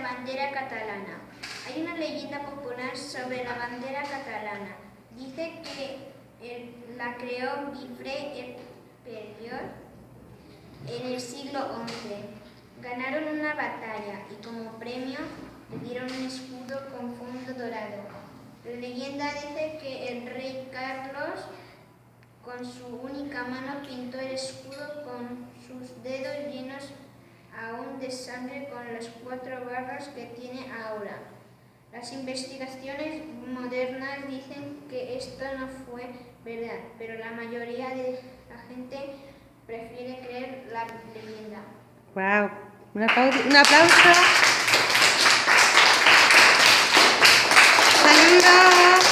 bandera catalana. Hay una leyenda popular sobre la bandera catalana. Dice que la creó Guifré el Superior en el siglo XI. Ganaron una batalla y como premio le dieron un escudo con fondo dorado. La leyenda dice que el rey Carlos con su única mano pintó el escudo con sus dedos llenos aún de sangre con las 4 barras que tiene ahora. Las investigaciones modernas dicen que esto no fue verdad, pero la mayoría de la gente prefiere creer la leyenda. ¡Wow! Un aplauso. ¡Saludos!